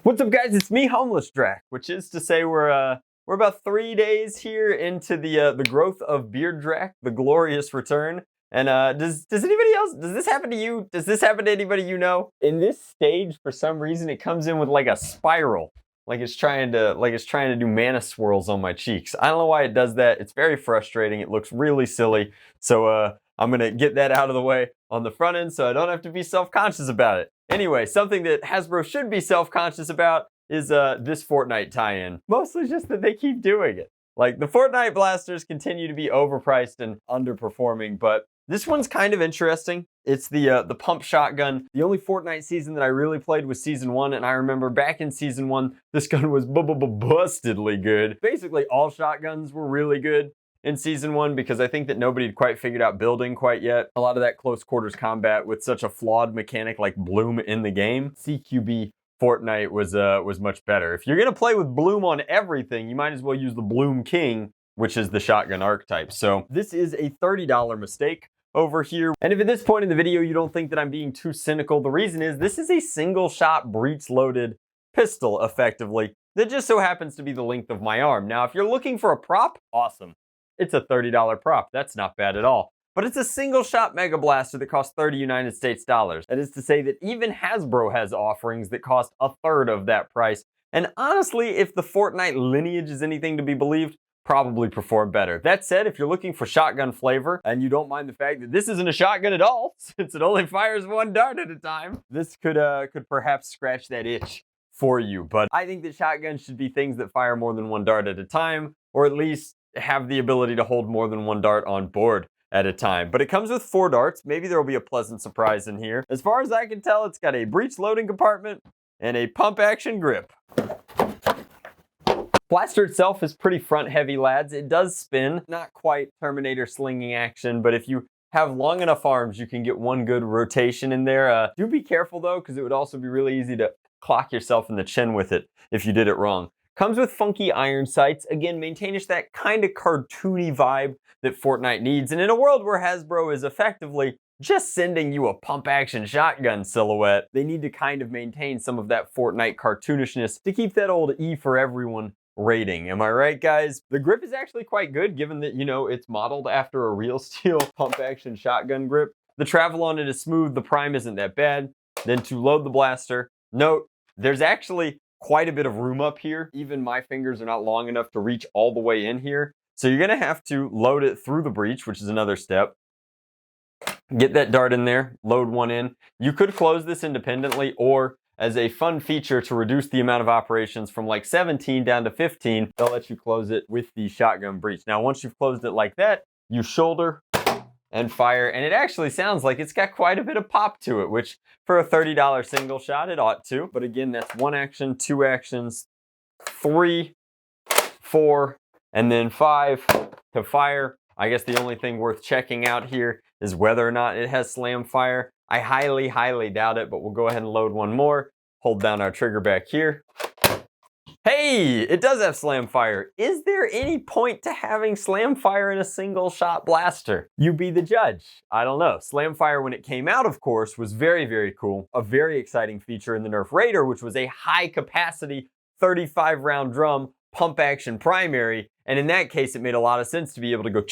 What's up, guys? It's me, Homeless Drac, which is to say we're about 3 days here into the growth of Beard Drac, the glorious return. And does anybody else, does this happen to you? Does this happen to anybody you know? In this stage, for some reason, it comes in with like a spiral, like it's trying to do mana swirls on my cheeks. I don't know why it does that. It's very frustrating. It looks really silly. So I'm gonna get that out of the way on the front end so I don't have to be self-conscious about it. Anyway, something that Hasbro should be self-conscious about is this Fortnite tie-in. Mostly just that they keep doing it. Like, the Fortnite blasters continue to be overpriced and underperforming, but this one's kind of interesting. It's the pump shotgun. The only Fortnite season that I really played was Season 1, and I remember back in Season 1, this gun was bustedly good. Basically, all shotguns were really good in Season 1 because I think that nobody had quite figured out building quite yet. A lot of that close quarters combat with such a flawed mechanic like Bloom in the game, CQB Fortnite was much better. If you're gonna play with Bloom on everything, you might as well use the Bloom King, which is the shotgun archetype. So this is a $30 mistake over here. And if at this point in the video you don't think that I'm being too cynical, the reason is this is a single shot breech loaded pistol effectively that just so happens to be the length of my arm. Now, if you're looking for a prop, awesome. It's a $30 prop. That's not bad at all. But it's a single shot Mega Blaster that costs 30 United States dollars. That is to say that even Hasbro has offerings that cost a third of that price. And honestly, if the Fortnite lineage is anything to be believed, probably perform better. That said, if you're looking for shotgun flavor and you don't mind the fact that this isn't a shotgun at all, since it only fires one dart at a time, this could perhaps scratch that itch for you. But I think that shotguns should be things that fire more than one dart at a time, or at least have the ability to hold more than one dart on board at a time. But it comes with 4 darts. Maybe there will be a pleasant surprise in here. As far as I can tell, it's got a breech loading compartment and a pump action grip. Blaster itself is pretty front heavy, lads. It does spin, not quite Terminator slinging action, but if you have long enough arms, you can get one good rotation in there. Do be careful though, because it would also be really easy to clock yourself in the chin with it if you did it wrong. Comes with funky iron sights. Again, maintaining that kind of cartoony vibe that Fortnite needs. And in a world where Hasbro is effectively just sending you a pump action shotgun silhouette, they need to kind of maintain some of that Fortnite cartoonishness to keep that old E for everyone rating. Am I right, guys? The grip is actually quite good given that, you know, it's modeled after a real steel pump action shotgun grip. The travel on it is smooth. The prime isn't that bad. Then to load the blaster, note, there's actually quite a bit of room up here. Even my fingers are not long enough to reach all the way in here. So you're gonna have to load it through the breech, which is another step. Get that dart in there, load one in. You could close this independently, or as a fun feature to reduce the amount of operations from like 17 down to 15, they'll let you close it with the shotgun breech. Now, once you've closed it like that, you shoulder and fire, and it actually sounds like it's got quite a bit of pop to it, which for a $30 single shot, it ought to. But again, that's 1 action, 2 actions, 3, 4, and then 5 to fire. I guess the only thing worth checking out here is whether or not it has slam fire. I highly, highly doubt it, but we'll go ahead and load one more. Hold down our trigger back here. Hey, it does have slam fire. Is there any point to having slam fire in a single shot blaster? You be the judge. I don't know. Slam fire when it came out, of course, was very, very cool. A very exciting feature in the NERF Raider, which was a high capacity 35 round drum pump action primary. And in that case, it made a lot of sense to be able to go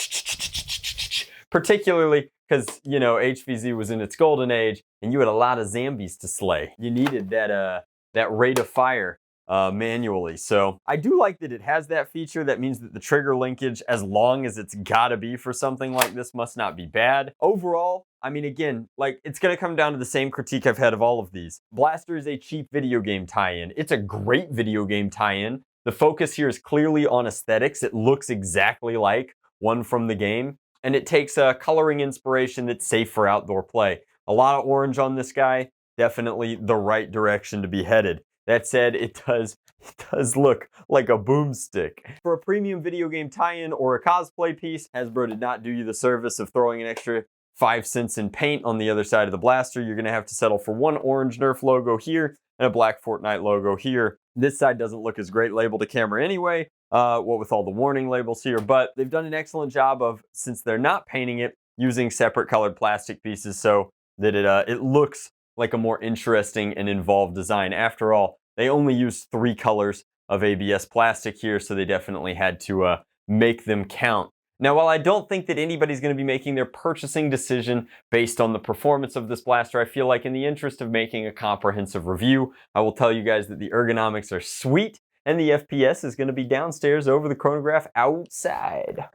particularly because, you know, HVZ was in its golden age and you had a lot of zombies to slay. You needed that rate of fire manually. So I do like that it has that feature. That means that the trigger linkage, as long as it's gotta be for something like this, must not be bad. Overall, I mean, again, like, it's gonna come down to the same critique I've had of all of these. Blaster is a cheap video game tie-in. It's a great video game tie-in. The focus here is clearly on aesthetics. It looks exactly like one from the game, and it takes a coloring inspiration that's safe for outdoor play. A lot of orange on this guy, definitely the right direction to be headed. That said, it does look like a boomstick. For a premium video game tie-in or a cosplay piece, Hasbro did not do you the service of throwing an extra 5 cents in paint on the other side of the blaster. You're gonna have to settle for one orange NERF logo here and a black Fortnite logo here. This side doesn't look as great labeled to camera anyway, what with all the warning labels here, but they've done an excellent job of, since they're not painting it, using separate colored plastic pieces, so that it looks like a more interesting and involved design. After all, they only used 3 colors of ABS plastic here, so they definitely had to make them count. Now, while I don't think that anybody's going to be making their purchasing decision based on the performance of this blaster, I feel like in the interest of making a comprehensive review, I will tell you guys that the ergonomics are sweet, and the FPS is going to be downstairs over the chronograph outside.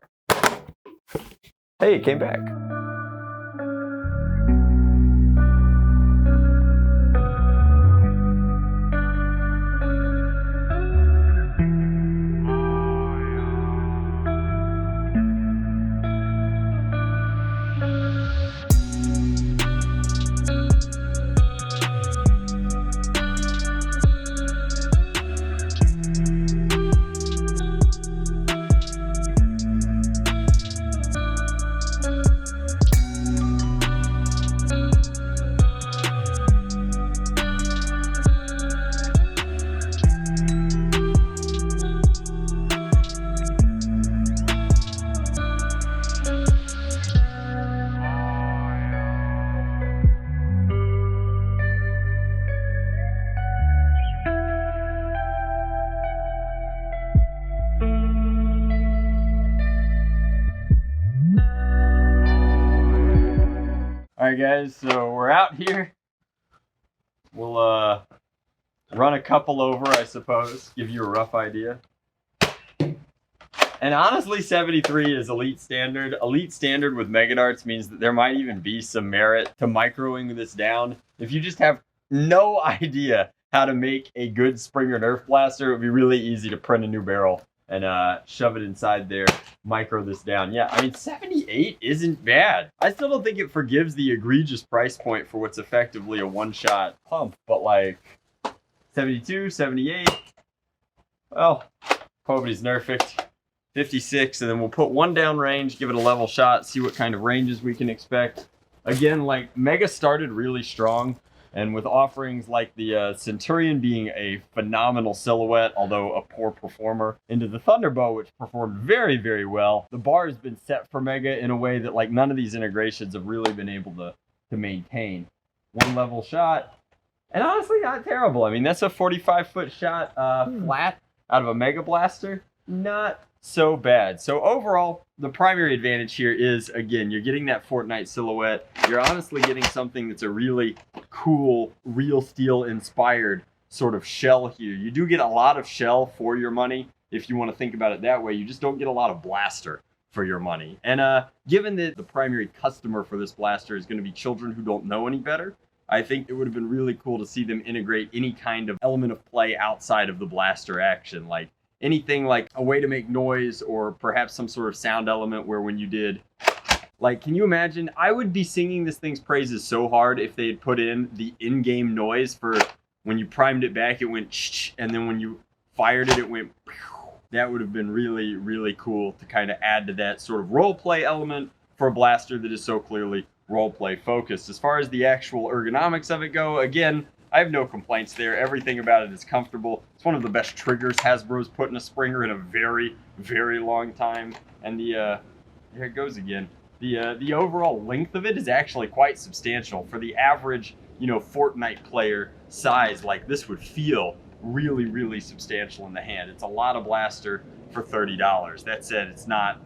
Hey, it came back. Alright guys, so we're out here. We'll run a couple over, I suppose, give you a rough idea. And honestly, 73 is elite standard. Elite standard with Mega Darts means that there might even be some merit to microing this down. If you just have no idea how to make a good Springer Nerf blaster, it would be really easy to print a new barrel and shove it inside there, micro this down. Yeah, I mean, 78 isn't bad. I still don't think it forgives the egregious price point for what's effectively a one-shot pump, but like 72, 78, well, nobody's nerfed. 56, and then we'll put one down range, give it a level shot, see what kind of ranges we can expect. Again, like, Mega started really strong, and with offerings like the Centurion being a phenomenal silhouette, although a poor performer, into the Thunderbow, which performed very, very well, the bar has been set for Mega in a way that like none of these integrations have really been able to maintain. One level shot, and honestly not terrible. I mean, that's a 45-foot shot flat out of a Mega Blaster. Not so bad. So overall, the primary advantage here is, again, you're getting that Fortnite silhouette. You're honestly getting something that's a really cool, real steel inspired sort of shell here. You do get a lot of shell for your money, if you want to think about it that way. You just don't get a lot of blaster for your money. And given that the primary customer for this blaster is going to be children who don't know any better, I think it would have been really cool to see them integrate any kind of element of play outside of the blaster action, like anything like a way to make noise, or perhaps some sort of sound element where when you did, like, can you imagine? I would be singing this thing's praises so hard if they had put in the in-game noise for when you primed it back, it went shh, and then when you fired it, it went pew. That would have been really, really cool to kind of add to that sort of role play element for a blaster that is so clearly role play focused. As far as the actual ergonomics of it go, again, I have no complaints there. Everything about it is comfortable. It's one of the best triggers Hasbro's put in a Springer in a very, very long time. And here it goes again. The overall length of it is actually quite substantial. For the average, you know, Fortnite player size, like, this would feel really, really substantial in the hand. It's a lot of blaster for $30. That said, it's not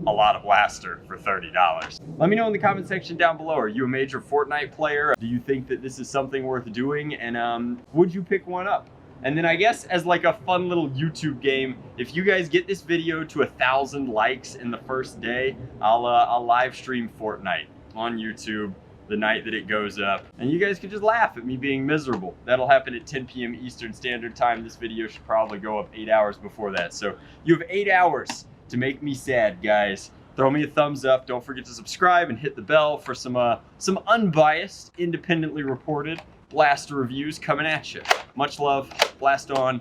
a lot of blaster for $30. Let me know in the comment section down below. Are you a major Fortnite player? Do you think that this is something worth doing? And would you pick one up? And then I guess as like a fun little YouTube game, if you guys get this video to 1,000 likes in the first day, I'll live stream Fortnite on YouTube the night that it goes up. And you guys can just laugh at me being miserable. That'll happen at 10 p.m. Eastern Standard Time. This video should probably go up 8 hours before that. So you have 8 hours to make me sad, guys. Throw me a thumbs up. Don't forget to subscribe and hit the bell for some unbiased, independently reported blaster reviews coming at you. Much love. Blast on.